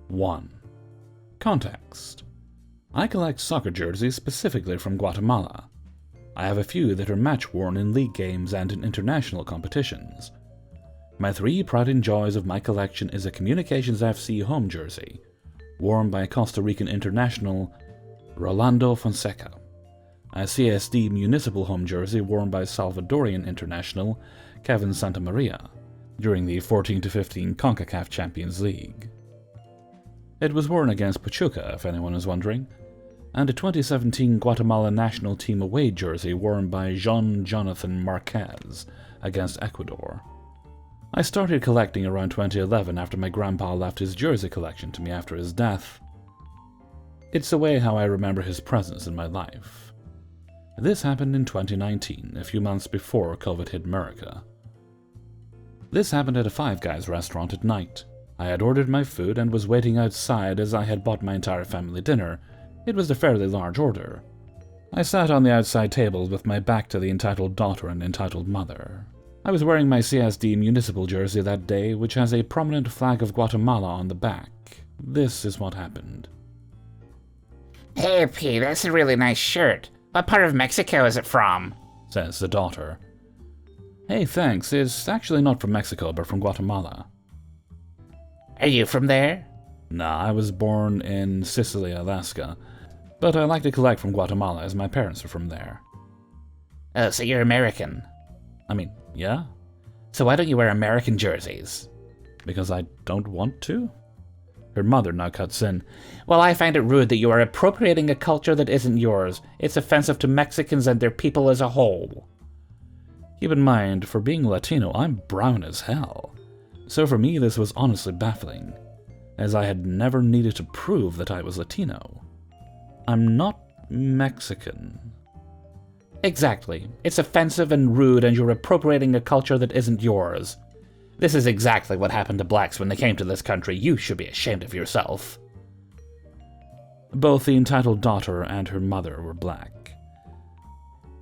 1. Context. I collect soccer jerseys specifically from Guatemala. I have a few that are match-worn in league games and in international competitions. My 3 pride and joys of my collection is a Communications FC home jersey, worn by Costa Rican international Rolando Fonseca, a CSD municipal home jersey worn by Salvadorian international Kevin Santamaria during the 14-15 CONCACAF Champions League. It was worn against Pachuca, if anyone is wondering, and a 2017 Guatemala national team away jersey worn by Jean-Jonathan Marquez against Ecuador. I started collecting around 2011 after my grandpa left his jersey collection to me after his death. It's the way how I remember his presence in my life. This happened in 2019, a few months before COVID hit America. This happened at a Five Guys restaurant at night. I had ordered my food and was waiting outside as I had bought my entire family dinner. It was a fairly large order. I sat on the outside table with my back to the entitled daughter and entitled mother. I was wearing my CSD municipal jersey that day, which has a prominent flag of Guatemala on the back. This is what happened. Hey, P, that's a really nice shirt. What part of Mexico is it from? Says the daughter. Hey, thanks. It's actually not from Mexico, but from Guatemala. Are you from there? Nah, I was born in Sicily, Alaska, but I like to collect from Guatemala as my parents are from there. Oh, so you're American. I mean, yeah? So why don't you wear American jerseys? Because I don't want to? Her mother now cuts in. Well, I find it rude that you are appropriating a culture that isn't yours. It's offensive to Mexicans and their people as a whole. Keep in mind, for being Latino, I'm brown as hell. So for me, this was honestly baffling, as I had never needed to prove that I was Latino. I'm not Mexican. Exactly. It's offensive and rude, and you're appropriating a culture that isn't yours. This is exactly what happened to blacks when they came to this country. You should be ashamed of yourself. Both the entitled daughter and her mother were black.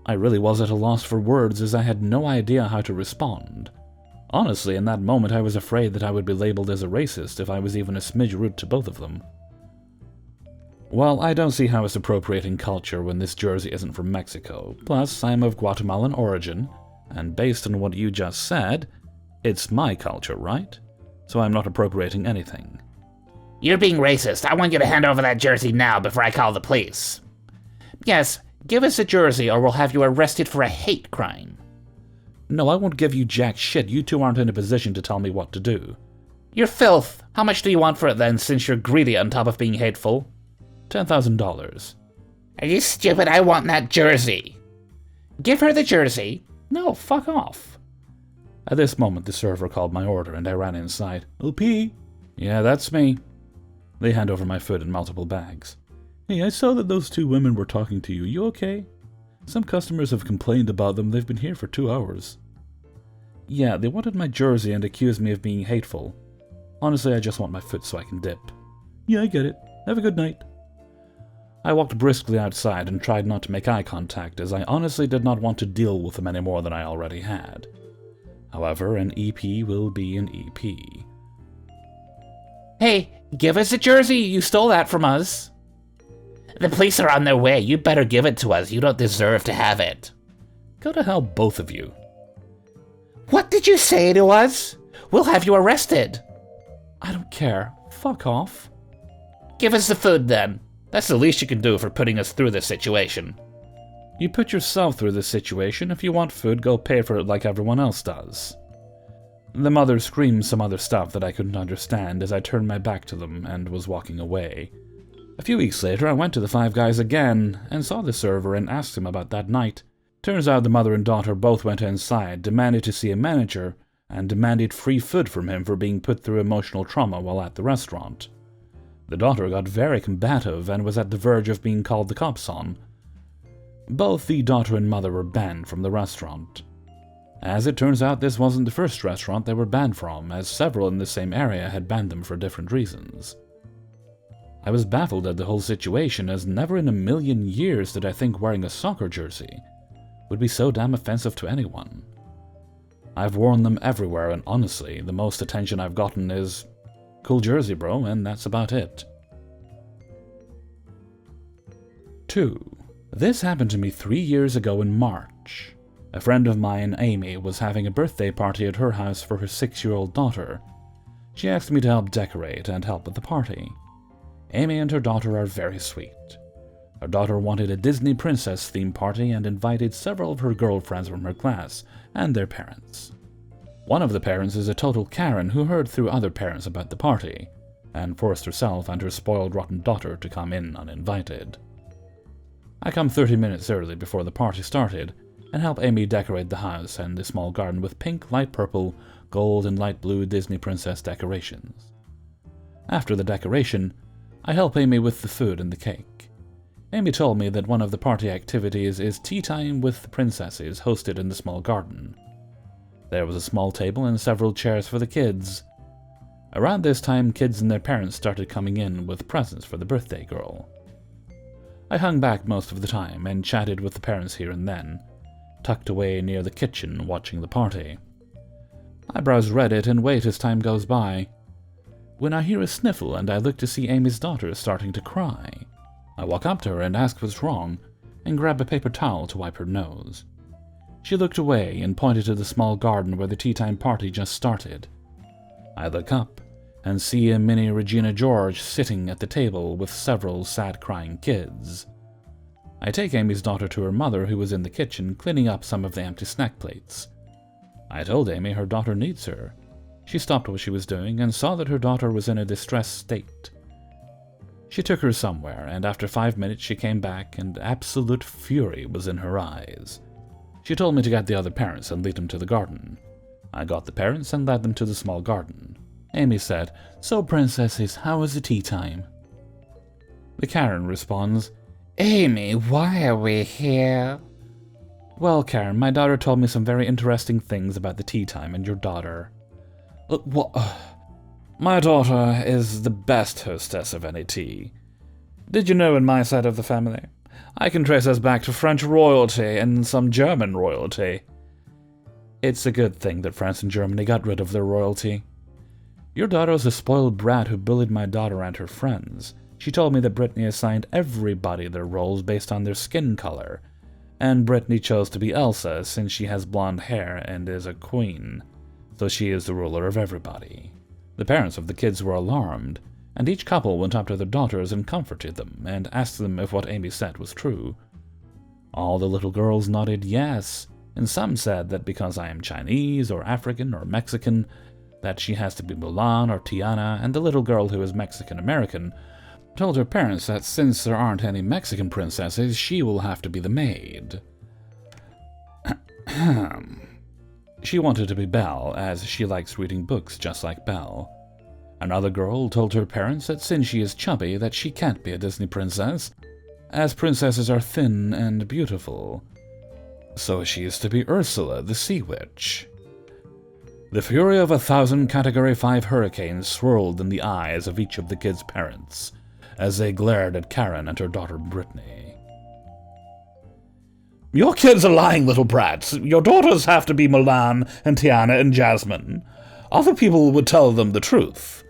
I really was at a loss for words, as I had no idea how to respond. Honestly, in that moment I was afraid that I would be labeled as a racist if I was even a smidge rude to both of them. Well, I don't see how it's appropriating culture when this jersey isn't from Mexico. Plus, I'm of Guatemalan origin, and based on what you just said, it's my culture, right? So I'm not appropriating anything. You're being racist. I want you to hand over that jersey now before I call the police. Yes, give us a jersey or we'll have you arrested for a hate crime. No, I won't give you jack shit. You two aren't in a position to tell me what to do. You're filth. How much do you want for it then, since you're greedy on top of being hateful? $10,000. Are you stupid? I want that jersey. Give her the jersey. No, fuck off. At this moment, the server called my order and I ran inside. LP? Yeah, that's me. They hand over my food in multiple bags. Hey, I saw that those 2 women were talking to you. You okay? Some customers have complained about them. They've been here for 2 hours. Yeah, they wanted my jersey and accused me of being hateful. Honestly, I just want my food so I can dip. Yeah, I get it. Have a good night. I walked briskly outside and tried not to make eye contact, as I honestly did not want to deal with them any more than I already had. However, an EP will be an EP. Hey, give us a jersey. You stole that from us. The police are on their way. You better give it to us. You don't deserve to have it. Go to hell, both of you. What did you say to us? We'll have you arrested. I don't care. Fuck off. Give us the food then. That's the least you can do for putting us through this situation. You put yourself through this situation. If you want food, go pay for it like everyone else does. The mother screamed some other stuff that I couldn't understand as I turned my back to them and was walking away. A few weeks later, I went to the Five Guys again and saw the server and asked him about that night. Turns out the mother and daughter both went inside, demanded to see a manager, and demanded free food from him for being put through emotional trauma while at the restaurant. The daughter got very combative and was at the verge of being called the cops on. Both the daughter and mother were banned from the restaurant. As it turns out, this wasn't the first restaurant they were banned from, as several in the same area had banned them for different reasons. I was baffled at the whole situation, as never in a million years did I think wearing a soccer jersey would be so damn offensive to anyone. I've worn them everywhere, and honestly, the most attention I've gotten is Cool jersey, bro, and that's about it. 2. This happened to me 3 years ago in March. A friend of mine, Amy, was having a birthday party at her house for her 6-year-old daughter. She asked me to help decorate and help with the party. Amy and her daughter are very sweet. Her daughter wanted a Disney princess theme party and invited several of her girlfriends from her class and their parents. One of the parents is a total Karen who heard through other parents about the party and forced herself and her spoiled rotten daughter to come in uninvited. I come 30 minutes early before the party started and help Amy decorate the house and the small garden with pink, light purple, gold, and light blue Disney princess decorations. After the decoration, I help Amy with the food and the cake. Amy told me that one of the party activities is tea time with the princesses hosted in the small garden. There was a small table and several chairs for the kids. Around this time, kids and their parents started coming in with presents for the birthday girl. I hung back most of the time and chatted with the parents here and then, tucked away near the kitchen watching the party. I browse Reddit and wait as time goes by. When I hear a sniffle and I look to see Amy's daughter starting to cry, I walk up to her and ask what's wrong and grab a paper towel to wipe her nose. She looked away and pointed to the small garden where the tea time party just started. I look up and see a mini Regina George sitting at the table with several sad crying kids. I take Amy's daughter to her mother, who was in the kitchen cleaning up some of the empty snack plates. I told Amy her daughter needs her. She stopped what she was doing and saw that her daughter was in a distressed state. She took her somewhere, and after 5 minutes she came back, and absolute fury was in her eyes. She told me to get the other parents and lead them to the garden. I got the parents and led them to the small garden. Amy said, "So, princesses, how was the tea time?" The Karen responds, "Amy, why are we here?" "Well, Karen, my daughter told me some very interesting things about the tea time and your daughter." My daughter is the best hostess of any tea. Did you know in my side of the family, I can trace us back to French royalty and some German royalty. It's a good thing that France and Germany got rid of their royalty. Your daughter is a spoiled brat who bullied my daughter and her friends. She told me that Brittany assigned everybody their roles based on their skin color, and Brittany chose to be Elsa since she has blonde hair and is a queen, so she is the ruler of everybody. The parents of the kids were alarmed, and each couple went up to their daughters and comforted them and asked them if what Amy said was true. All the little girls nodded yes, and some said that because I am Chinese or African or Mexican, that she has to be Mulan or Tiana, and the little girl who is Mexican-American told her parents that since there aren't any Mexican princesses, she will have to be the maid. She wanted to be Belle, as she likes reading books just like Belle. Another girl told her parents that since she is chubby, that she can't be a Disney princess, as princesses are thin and beautiful. So she is to be Ursula, the Sea Witch. The fury of 1,000 Category 5 hurricanes swirled in the eyes of each of the kids' parents as they glared at Karen and her daughter Brittany. "Your kids are lying, little brats. Your daughters have to be Mulan and Tiana and Jasmine. Other people would tell them the truth.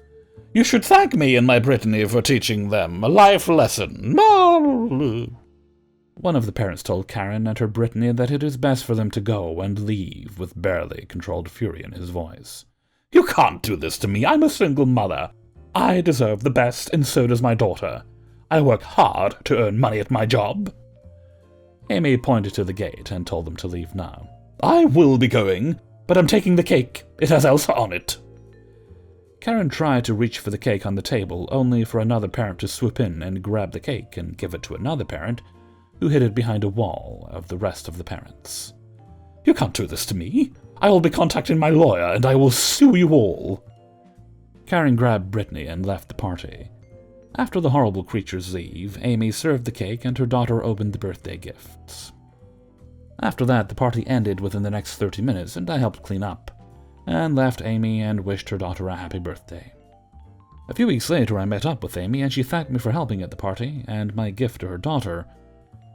You should thank me and my Brittany for teaching them a life lesson." One of the parents told Karen and her Brittany that it is best for them to go and leave, with barely controlled fury in his voice. "You can't do this to me. I'm a single mother. I deserve the best, and so does my daughter. I work hard to earn money at my job." Amy pointed to the gate and told them to leave now. "I will be going, but I'm taking the cake. It has Elsa on it." Karen tried to reach for the cake on the table, only for another parent to swoop in and grab the cake and give it to another parent, who hid it behind a wall of the rest of the parents. "You can't do this to me. I will be contacting my lawyer, and I will sue you all." Karen grabbed Brittany and left the party. After the horrible creatures leave, Amy served the cake and her daughter opened the birthday gifts. After that, the party ended within the next 30 minutes, and I helped clean up, and left Amy and wished her daughter a happy birthday. A few weeks later, I met up with Amy, and she thanked me for helping at the party, and my gift to her daughter,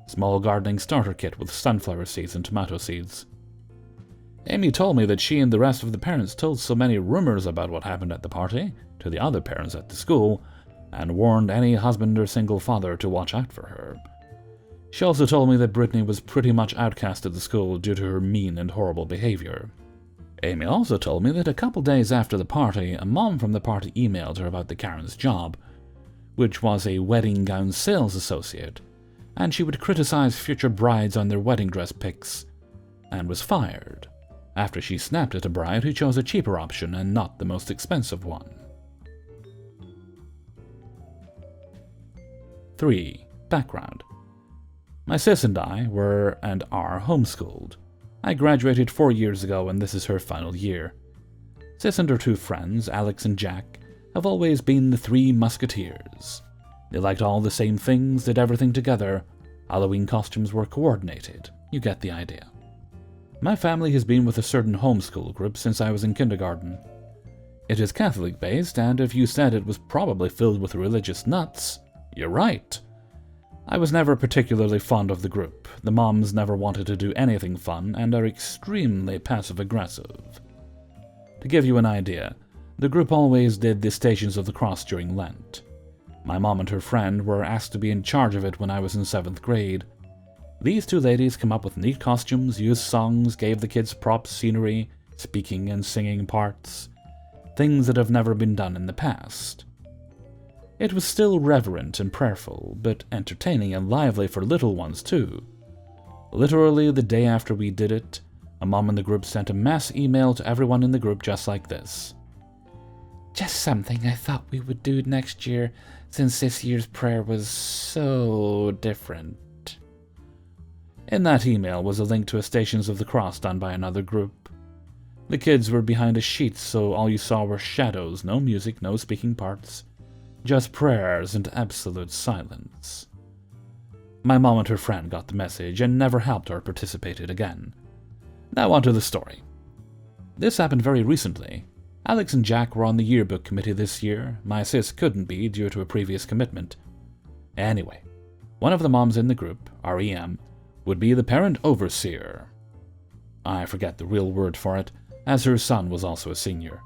small gardening starter kit with sunflower seeds and tomato seeds. Amy told me that she and the rest of the parents told so many rumors about what happened at the party to the other parents at the school, and warned any husband or single father to watch out for her. She also told me that Brittany was pretty much outcast at the school due to her mean and horrible behavior. Amy also told me that a couple days after the party, a mom from the party emailed her about the Karen's job, which was a wedding gown sales associate, and she would criticize future brides on their wedding dress pics, and was fired, after she snapped at a bride who chose a cheaper option and not the most expensive one. 3. Background. My sis and I were and are homeschooled. I graduated 4 years ago and this is her final year. Sis and her 2 friends, Alex and Jack, have always been the 3 musketeers. They liked all the same things, did everything together. Halloween costumes were coordinated. You get the idea. My family has been with a certain homeschool group since I was in kindergarten. It is Catholic-based, and if you said it was probably filled with religious nuts, you're right. I was never particularly fond of the group. The moms never wanted to do anything fun and are extremely passive-aggressive. To give you an idea, the group always did the Stations of the Cross during Lent. My mom and her friend were asked to be in charge of it when I was in 7th grade. These 2 ladies came up with neat costumes, used songs, gave the kids props, scenery, speaking and singing parts, things that have never been done in the past. It was still reverent and prayerful, but entertaining and lively for little ones too. Literally the day after we did it, a mom in the group sent a mass email to everyone in the group just like this. Just something I thought we would do next year, since this year's prayer was so different. In that email was a link to a Stations of the Cross done by another group. The kids were behind a sheet, so all you saw were shadows, no music, no speaking parts. Just prayers and absolute silence. My mom and her friend got the message and never helped or participated again. Now on to the story. This happened very recently. Alex and Jack were on the yearbook committee this year. My sis couldn't be due to a previous commitment. Anyway, one of the moms in the group, REM, would be the parent overseer. I forget the real word for it, as her son was also a senior.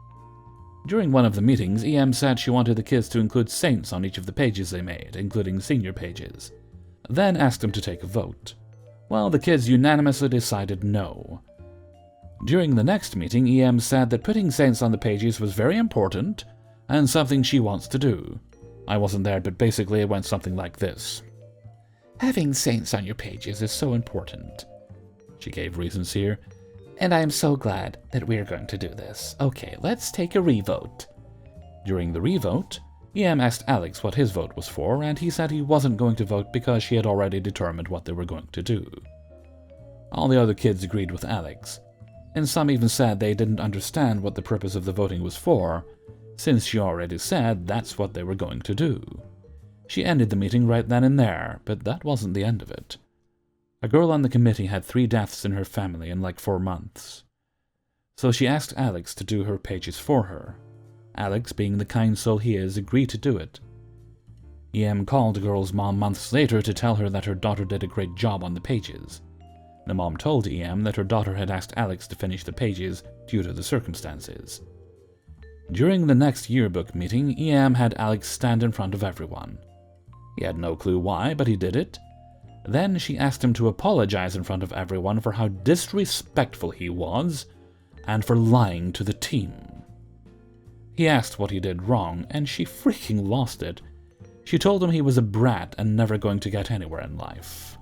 During one of the meetings, EM said she wanted the kids to include saints on each of the pages they made, including senior pages, then asked them to take a vote. Well, the kids unanimously decided no. During the next meeting, EM said that putting saints on the pages was very important and something she wants to do. I wasn't there, but basically it went something like this. Having saints on your pages is so important. She gave reasons here. And I am so glad that we are going to do this. Okay, let's take a revote. During the revote, EM asked Alex what his vote was for, and he said he wasn't going to vote because she had already determined what they were going to do. All the other kids agreed with Alex, and some even said they didn't understand what the purpose of the voting was for, since she already said that's what they were going to do. She ended the meeting right then and there, but that wasn't the end of it. A girl on the committee had 3 deaths in her family in like 4 months. So she asked Alex to do her pages for her. Alex, being the kind soul he is, agreed to do it. EM called the girl's mom months later to tell her that her daughter did a great job on the pages. The mom told EM that her daughter had asked Alex to finish the pages due to the circumstances. During the next yearbook meeting, EM had Alex stand in front of everyone. He had no clue why, but he did it. Then she asked him to apologize in front of everyone for how disrespectful he was and for lying to the team. He asked what he did wrong, and she freaking lost it. She told him he was a brat and never going to get anywhere in life.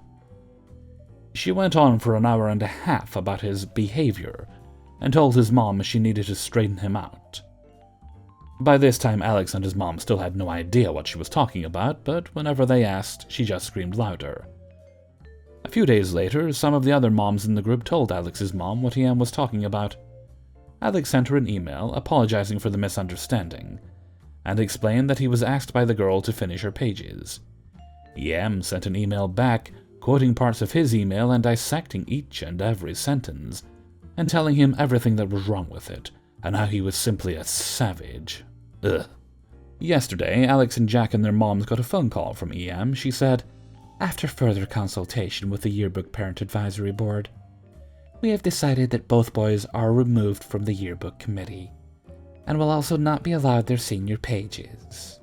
She went on for an hour and a half about his behavior and told his mom she needed to straighten him out. By this time, Alex and his mom still had no idea what she was talking about, but whenever they asked, she just screamed louder. A few days later, some of the other moms in the group told Alex's mom what EM was talking about. Alex sent her an email apologizing for the misunderstanding, and explained that he was asked by the girl to finish her pages. EM sent an email back, quoting parts of his email and dissecting each and every sentence, and telling him everything that was wrong with it, and how he was simply a savage. Ugh. Yesterday, Alex and Jack and their moms got a phone call from EM. She said, "After further consultation with the Yearbook Parent Advisory Board, We have decided that both boys are removed from the yearbook committee, and will also not be allowed their senior pages.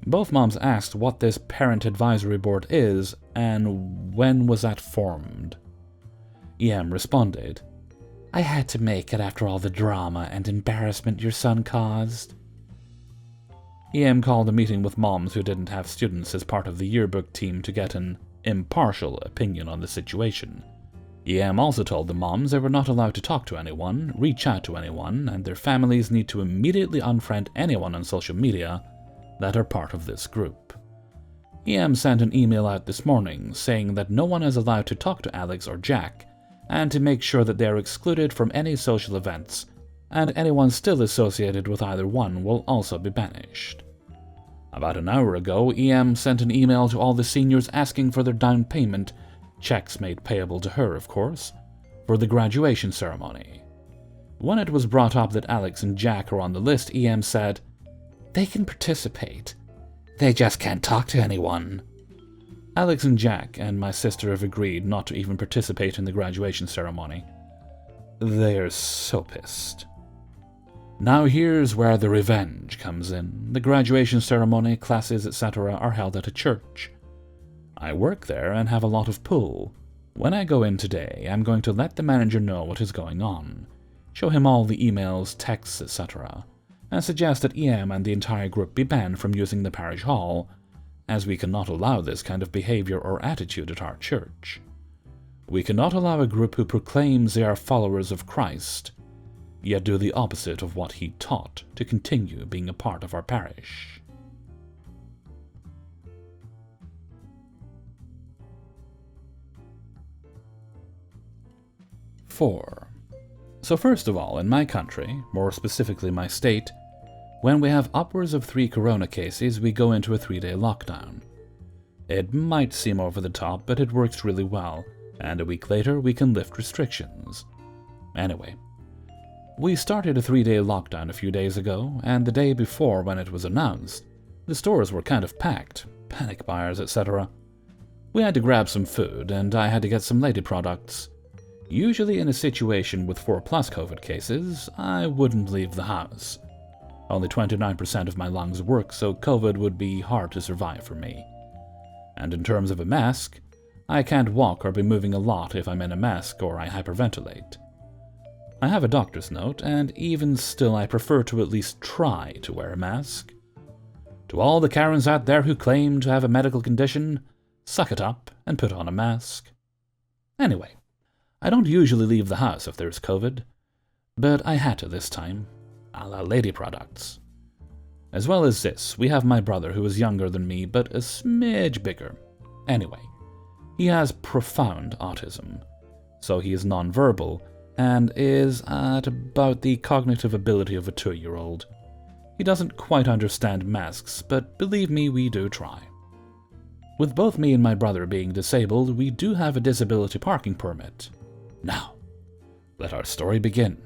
Both moms asked what this parent advisory board is, and when was that formed. EM responded, I had to make it after all the drama and embarrassment your son caused. EM called a meeting with moms who didn't have students as part of the yearbook team to get an impartial opinion on the situation. EM also told the moms they were not allowed to talk to anyone, reach out to anyone, and their families need to immediately unfriend anyone on social media that are part of this group. EM sent an email out this morning saying that no one is allowed to talk to Alex or Jack, and to make sure that they are excluded from any social events, and anyone still associated with either one will also be banished. About an hour ago, EM sent an email to all the seniors asking for their down payment, checks made payable to her, of course, for the graduation ceremony. When it was brought up that Alex and Jack are on the list, EM said, They can participate. They just can't talk to anyone. Alex and Jack and my sister have agreed not to even participate in the graduation ceremony. They are so pissed. Now here's where the revenge comes in. The graduation ceremony, classes, etc. are held at a church. I work there and have a lot of pull. When I go in today, I'm going to let the manager know what is going on, show him all the emails, texts, etc., and suggest that EM and the entire group be banned from using the parish hall, as we cannot allow this kind of behavior or attitude at our church. We cannot allow a group who proclaims they are followers of Christ, yet do the opposite of what he taught, to continue being a part of our parish. Four. So first of all, in my country, more specifically my state, when we have upwards of 3 corona cases, we go into a 3-day lockdown. It might seem over the top, but it works really well, and a week later we can lift restrictions. Anyway, we started a 3-day lockdown a few days ago, and the day before when it was announced, the stores were kind of packed, panic buyers, etc. We had to grab some food, and I had to get some lady products. Usually in a situation with 4+ COVID cases, I wouldn't leave the house. Only 29% of my lungs work, so COVID would be hard to survive for me. And in terms of a mask, I can't walk or be moving a lot if I'm in a mask or I hyperventilate. I have a doctor's note, and even still I prefer to at least try to wear a mask. To all the Karens out there who claim to have a medical condition, suck it up and put on a mask. Anyway, I don't usually leave the house if there's COVID, but I had to this time. A la lady products. As well as this, we have my brother who is younger than me but a smidge bigger. Anyway, he has profound autism, so he is nonverbal and is at about the cognitive ability of a 2-year-old. He doesn't quite understand masks, but believe me, we do try. With both me and my brother being disabled, we do have a disability parking permit. Now, let our story begin.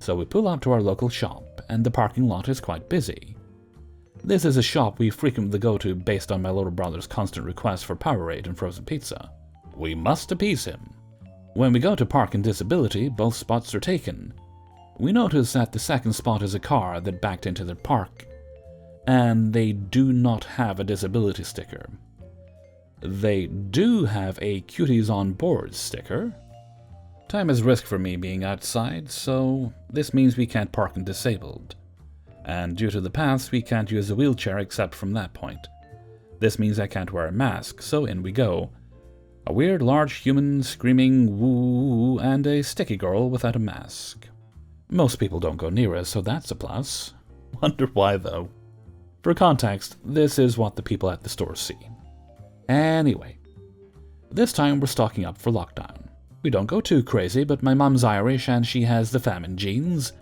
So we pull up to our local shop, and the parking lot is quite busy. This is a shop we frequently go to based on my little brother's constant requests for Powerade and frozen pizza. We must appease him. When we go to park and disability, both spots are taken. We notice that the second spot is a car that backed into their park, and they do not have a disability sticker. They do have a Cuties on Board sticker. Time is risk for me being outside, so this means we can't park in disabled. And due to the paths, we can't use a wheelchair except from that point. This means I can't wear a mask, so in we go. A weird large human screaming woo and a sticky girl without a mask. Most people don't go near us, so that's a plus. Wonder why though. For context, this is what the people at the store see. Anyway, this time we're stocking up for lockdown. We don't go too crazy, but my mom's Irish and she has the famine genes,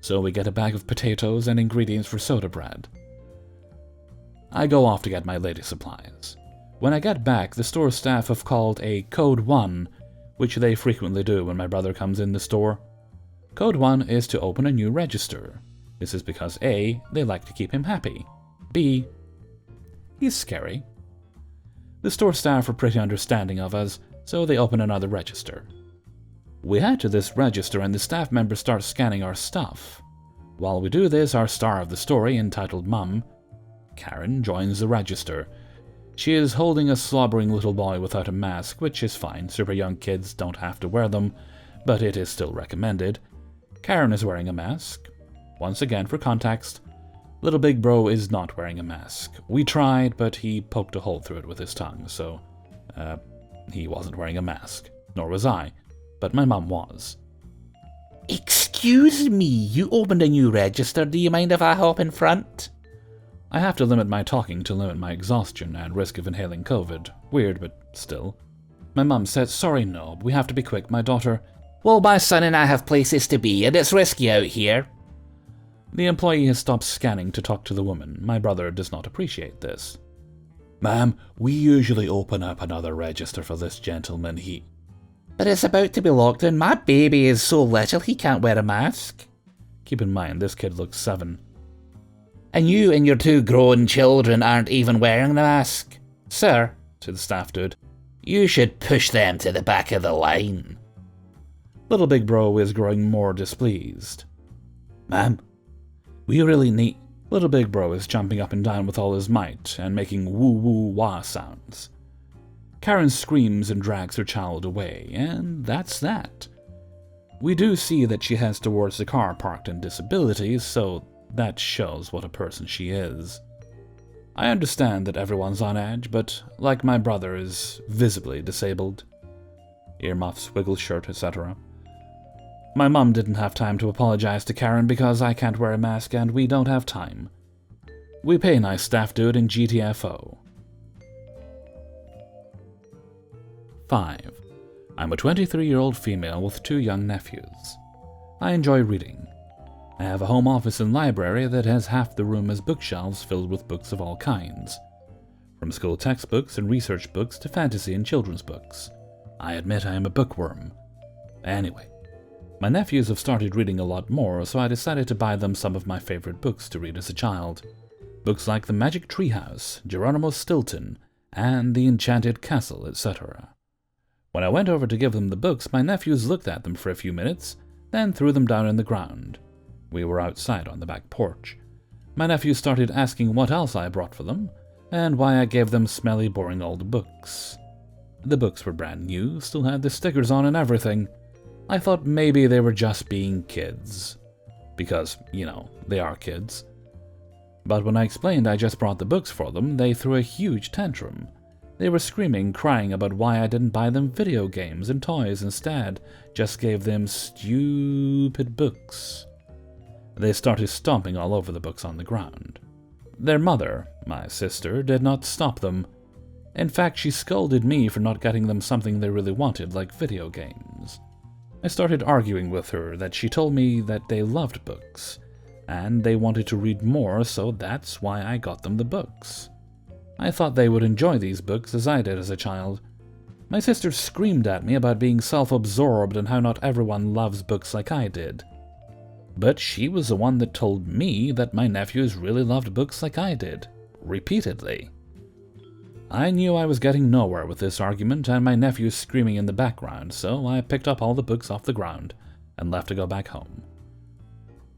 so we get a bag of potatoes and ingredients for soda bread. I go off to get my lady supplies. When I get back, the store staff have called a Code 1, which they frequently do when my brother comes in the store. Code 1 is to open a new register. This is because A, they like to keep him happy. B, he's scary. The store staff are pretty understanding of us, so they open another register. We head to this register and the staff member starts scanning our stuff. While we do this, our star of the story, entitled Mum, Karen, joins the register. She is holding a slobbering little boy without a mask, which is fine. Super young kids don't have to wear them, but it is still recommended. Karen is wearing a mask. Once again, for context, little big bro is not wearing a mask. We tried, but he poked a hole through it with his tongue, so he wasn't wearing a mask. Nor was I, but my mum was. Excuse me, you opened a new register. Do you mind if I hop in front? I have to limit my talking to limit my exhaustion and risk of inhaling COVID. Weird, but still. My mum said, sorry, no, we have to be quick, my daughter. Well, my son and I have places to be, and it's risky out here. The employee has stopped scanning to talk to the woman. My brother does not appreciate this. Ma'am, we usually open up another register for this gentleman, But it's about to be locked and my baby is so little he can't wear a mask. Keep in mind, this kid looks 7. And you and your 2 grown children aren't even wearing the mask. Sir, to the staff dude, you should push them to the back of the line. Little big bro is growing more displeased. Ma'am, we really need... Little big bro is jumping up and down with all his might and making woo-woo-wah sounds. Karen screams and drags her child away, and that's that. We do see that she heads towards the car parked in disabilities, so that shows what a person she is. I understand that everyone's on edge, but like my brother is visibly disabled. Earmuffs, wiggle shirt, etc. My mum didn't have time to apologize to Karen because I can't wear a mask and we don't have time. We pay nice staff dude in GTFO. 5. I'm a 23-year-old female with 2 young nephews. I enjoy reading. I have a home office and library that has half the room as bookshelves filled with books of all kinds. From school textbooks and research books to fantasy and children's books. I admit I am a bookworm. Anyway, my nephews have started reading a lot more, so I decided to buy them some of my favorite books to read as a child. Books like The Magic Treehouse, Geronimo Stilton, and The Enchanted Castle, etc. When I went over to give them the books, my nephews looked at them for a few minutes, then threw them down in the ground. We were outside on the back porch. My nephews started asking what else I brought for them, and why I gave them smelly, boring old books. The books were brand new, still had the stickers on and everything. I thought maybe they were just being kids. Because, they are kids. But when I explained I just brought the books for them, they threw a huge tantrum. They were screaming, crying about why I didn't buy them video games and toys instead, just gave them stupid books. They started stomping all over the books on the ground. Their mother, my sister, did not stop them. In fact, she scolded me for not getting them something they really wanted, like video games. I started arguing with her that she told me that they loved books, and they wanted to read more, so that's why I got them the books. I thought they would enjoy these books as I did as a child. My sister screamed at me about being self-absorbed and how not everyone loves books like I did. But she was the one that told me that my nephews really loved books like I did, repeatedly. I knew I was getting nowhere with this argument and my nephews screaming in the background, so I picked up all the books off the ground and left to go back home.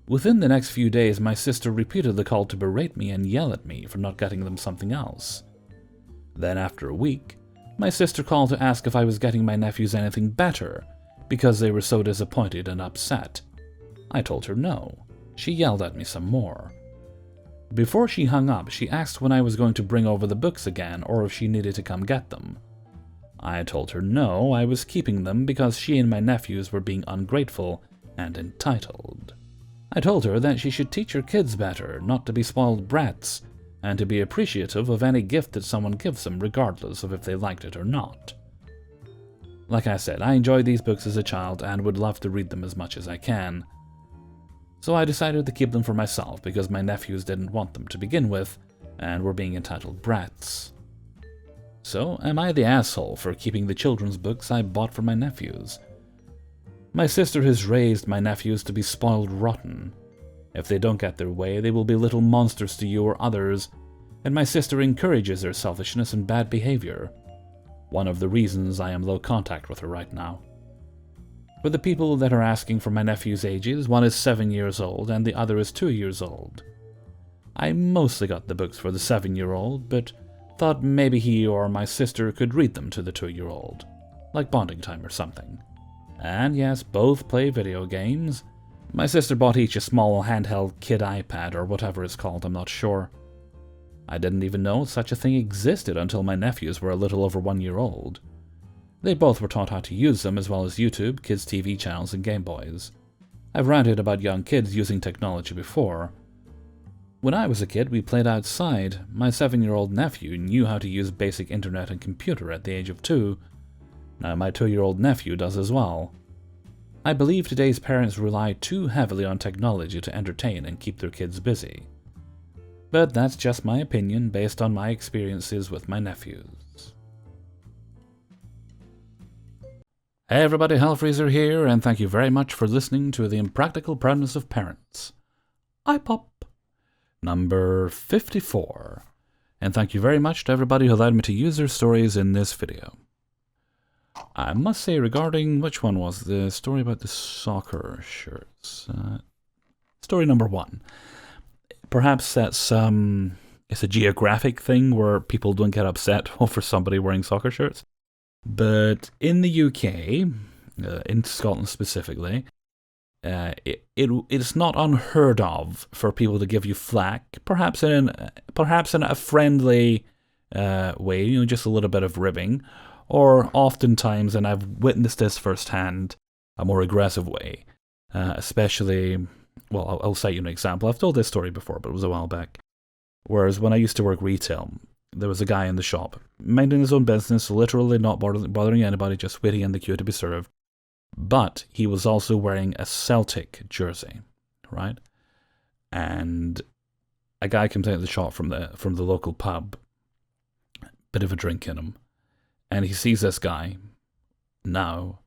Within the next few days, my sister repeatedly called to berate me and yell at me for not getting them something else. Then after a week, my sister called to ask if I was getting my nephews anything better, because they were so disappointed and upset. I told her no. She yelled at me some more. Before she hung up, she asked when I was going to bring over the books again or if she needed to come get them. I told her no, I was keeping them because she and my nephews were being ungrateful and entitled. I told her that she should teach her kids better, not to be spoiled brats, and to be appreciative of any gift that someone gives them regardless of if they liked it or not. Like I said, I enjoyed these books as a child and would love to read them as much as I can. So I decided to keep them for myself because my nephews didn't want them to begin with and were being entitled brats. So am I the asshole for keeping the children's books I bought for my nephews? My sister has raised my nephews to be spoiled rotten. If they don't get their way, they will be little monsters to you or others, and my sister encourages their selfishness and bad behavior. One of the reasons I am low contact with her right now. For the people that are asking for my nephew's ages, one is 7 years old and the other is 2 years old. I mostly got the books for the 7-year-old, but thought maybe he or my sister could read them to the 2-year-old, like bonding time or something. And yes, both play video games. My sister bought each a small handheld kid iPad or whatever it's called, I'm not sure. I didn't even know such a thing existed until my nephews were a little over 1 year old. They both were taught how to use them, as well as YouTube, kids' TV channels, and Game Boys. I've ranted about young kids using technology before. When I was a kid, we played outside. My 7-year-old nephew knew how to use basic internet and computer at the age of 2. Now my 2-year-old nephew does as well. I believe today's parents rely too heavily on technology to entertain and keep their kids busy. But that's just my opinion based on my experiences with my nephews. Hey everybody, Hellfreezer here, and thank you very much for listening to the Impractical Proudness of Parents. iPop number 54. And thank you very much to everybody who allowed me to use their stories in this video. I must say, regarding, which one was the story about the soccer shirts? Story number 1. Perhaps that's it's a geographic thing where people don't get upset over somebody wearing soccer shirts. But in the UK, in Scotland specifically, it's not unheard of for people to give you flack, perhaps in a friendly way, just a little bit of ribbing, or oftentimes, and I've witnessed this firsthand, a more aggressive way. Especially, well, I'll cite you an example. I've told this story before, but it was a while back. Whereas when I used to work retail, there was a guy in the shop, minding his own business, literally not bothering anybody, just waiting in the queue to be served. But he was also wearing a Celtic jersey, right? And a guy comes out of the shop from the local pub, bit of a drink in him, and he sees this guy. Now,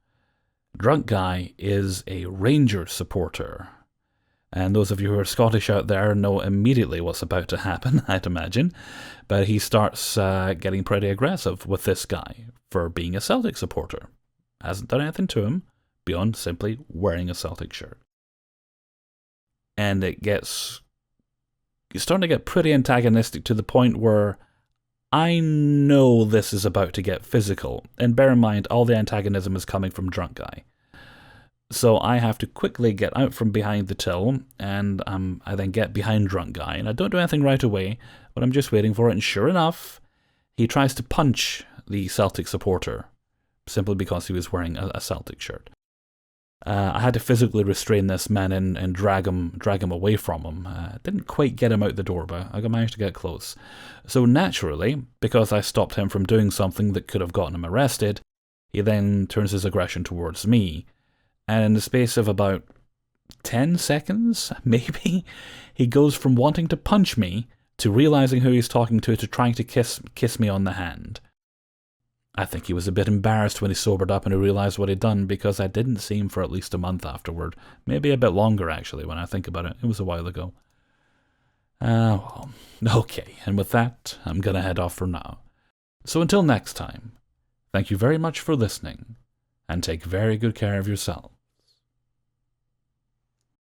drunk guy is a Rangers supporter. And those of you who are Scottish out there know immediately what's about to happen, I'd imagine. But he starts getting pretty aggressive with this guy for being a Celtic supporter. Hasn't done anything to him beyond simply wearing a Celtic shirt. And it's starting to get pretty antagonistic to the point where I know this is about to get physical. And bear in mind, all the antagonism is coming from drunk guy. So I have to quickly get out from behind the till, and I then get behind drunk guy, and I don't do anything right away, but I'm just waiting for it, and sure enough, he tries to punch the Celtic supporter, simply because he was wearing a Celtic shirt. I had to physically restrain this man and drag him away from him. Didn't quite get him out the door, but I managed to get close. So naturally, because I stopped him from doing something that could have gotten him arrested, he then turns his aggression towards me. And in the space of about 10 seconds, maybe, he goes from wanting to punch me to realizing who he's talking to trying to kiss me on the hand. I think he was a bit embarrassed when he sobered up and he realized what he'd done, because I didn't see him for at least a month afterward. Maybe a bit longer, actually, when I think about it. It was a while ago. Well, okay, and with that, I'm going to head off for now. So until next time, thank you very much for listening, and take very good care of yourself.